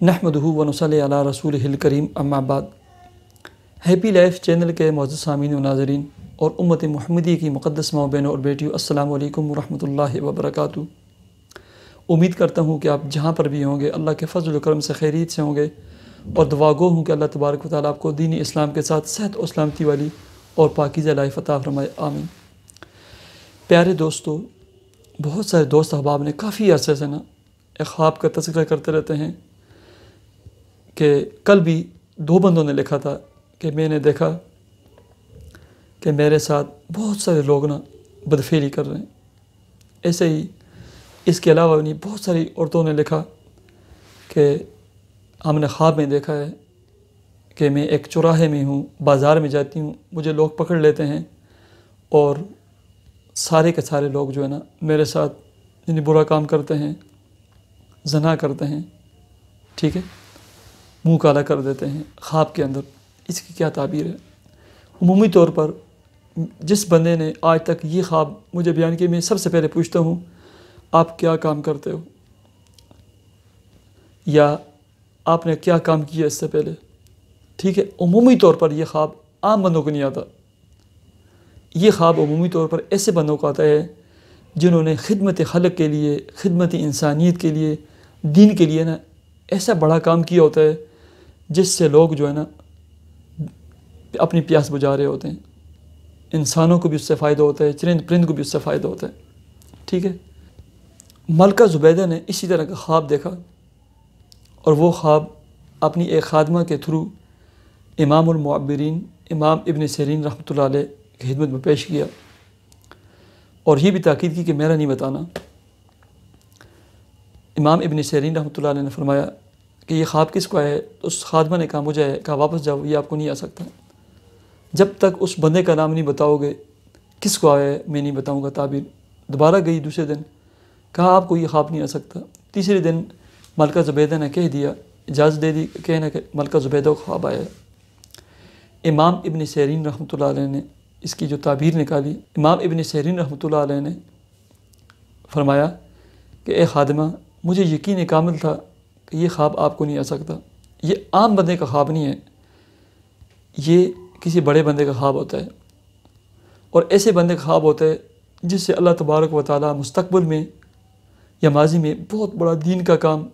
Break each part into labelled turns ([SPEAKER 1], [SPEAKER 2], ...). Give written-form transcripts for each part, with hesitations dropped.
[SPEAKER 1] نحمدہ ونصلی علی رسولہ الکریم اما بعد۔ ہیپی لائف چینل کے معزز سامعین و ناظرین اور امت محمدی کی مقدس ماؤں بہنوں اور بیٹیوں، السلام علیکم ورحمۃ اللہ وبرکاتہ۔ امید کرتا ہوں کہ آپ جہاں پر بھی ہوں گے اللہ کے فضل و کرم سے خیریت سے ہوں گے، اور دعا گو ہوں کہ اللہ تبارک و تعالیٰ آپ کو دین اسلام کے ساتھ صحت و سلامتی والی اور پاکیزہ لائف عطا فرمائے، آمین۔ پیارے دوستو، بہت سارے دوست احباب نے کافی عرصے سے ایک خواب کا تذکرہ کرتے رہتے ہیں کہ کل بھی 2 بندوں نے لکھا تھا کہ میں نے دیکھا کہ میرے ساتھ بہت سارے لوگ بدفعلی کر رہے ہیں۔ ایسے ہی اس کے علاوہ بھی بہت ساری عورتوں نے لکھا کہ ہم نے خواب میں دیکھا ہے کہ میں ایک چوراہے میں ہوں، بازار میں جاتی ہوں، مجھے لوگ پکڑ لیتے ہیں اور سارے کے سارے لوگ جو ہے میرے ساتھ برا کام کرتے ہیں، زنا کرتے ہیں، ٹھیک ہے، منہ کالا کر دیتے ہیں خواب کے اندر۔ اس کی کیا تعبیر ہے؟ عمومی طور پر جس بندے نے آج تک یہ خواب مجھے بیان کیے، میں سب سے پہلے پوچھتا ہوں آپ کیا کام کرتے ہو، یا آپ نے کیا کام کیا اس سے پہلے، ٹھیک ہے۔ عمومی طور پر یہ خواب عام بندوں کو نہیں آتا۔ یہ خواب عمومی طور پر ایسے بندوں کو آتا ہے جنہوں نے خدمت خلق کے لیے، خدمت انسانیت کے لیے، دین کے لیے ایسا بڑا کام کیا ہوتا ہے جس سے لوگ جو ہے اپنی پیاس بجھا رہے ہوتے ہیں۔ انسانوں کو بھی اس سے فائدہ ہوتا ہے، چرند پرند کو بھی اس سے فائدہ ہوتا ہے، ٹھیک ہے۔ ملکہ زبیدہ نے اسی طرح کا خواب دیکھا، اور وہ خواب اپنی ایک خادمہ کے تھرو امام المعبرین امام ابن-e-Sirin رحمۃ اللہ علیہ کی خدمت میں پیش کیا، اور یہ بھی تاکید کی کہ میرا نہیں بتانا۔ امام ابن-e-Sirin رحمۃ اللہ علیہ نے فرمایا کہ یہ خواب کس کو آیا ہے؟ تو اس خادمہ نے کہا مجھے ہے۔ کہا واپس جاؤ، یہ آپ کو نہیں آ سکتا، جب تک اس بندے کا نام نہیں بتاؤ گے کس کو آیا ہے میں نہیں بتاؤں گا تعبیر۔ دوبارہ گئی دوسرے دن، کہا آپ کو یہ خواب نہیں آ سکتا۔ تیسرے دن ملکہ زبیدہ نے کہہ دیا، اجازت دے دی، کہنا کہ ملکہ زبیدہ کو خواب آیا ہے۔ امام ابن-e-Sirin رحمۃ اللہ علیہ نے اس کی جو تعبیر نکالی، امام ابن-e-Sirin رحمۃ اللہ علیہ نے فرمایا کہ اے خادمہ، مجھے یقین کامل تھا کہ یہ خواب آپ کو نہیں آ سکتا۔ یہ عام بندے کا خواب نہیں ہے، یہ کسی بڑے بندے کا خواب ہوتا ہے، اور ایسے بندے کا خواب ہوتا ہے جس سے اللہ تبارک و تعالیٰ مستقبل میں یا ماضی میں بہت بڑا دین کا کام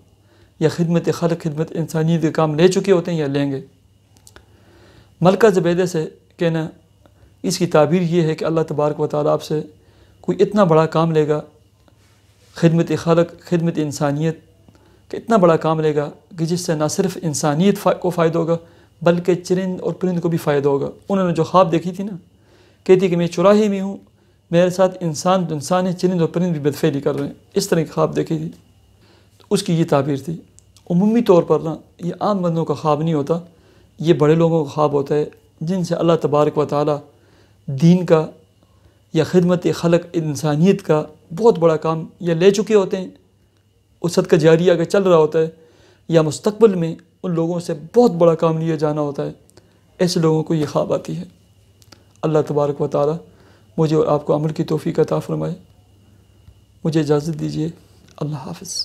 [SPEAKER 1] یا خدمت خلق، خدمت انسانیت کا کام لے چکے ہوتے ہیں یا لیں گے۔ ملکہ زبیدہ سے کہنا، اس کی تعبیر یہ ہے کہ اللہ تبارک و تعالیٰ آپ سے کوئی اتنا بڑا کام لے گا، خدمت خلق، خدمت انسانیت کہ اتنا بڑا کام لے گا کہ جس سے نہ صرف انسانیت کو فائدہ ہوگا بلکہ چرند اور پرند کو بھی فائدہ ہوگا۔ انہوں نے جو خواب دیکھی تھی کہتی کہ میں چوراہے میں ہوں، میرے ساتھ انسان ہے، چرند اور پرند بھی بدفعلی کر رہے ہیں، اس طرح کی خواب دیکھی تھی، تو اس کی یہ تعبیر تھی۔ عمومی طور پر یہ عام بندوں کا خواب نہیں ہوتا، یہ بڑے لوگوں کا خواب ہوتا ہے جن سے اللہ تبارک و تعالیٰ دین کا یا خدمت خلق انسانیت کا بہت بڑا کام یا لے چکے ہوتے ہیں، اس صدقہ جاریہ اگر چل رہا ہوتا ہے، یا مستقبل میں ان لوگوں سے بہت بڑا کام لیا جانا ہوتا ہے۔ ایسے لوگوں کو یہ خواب آتی ہے۔ اللہ تبارک و تعالیٰ مجھے اور آپ کو عمل کی توفیق عطا فرمائے۔ مجھے اجازت دیجیے، اللہ حافظ۔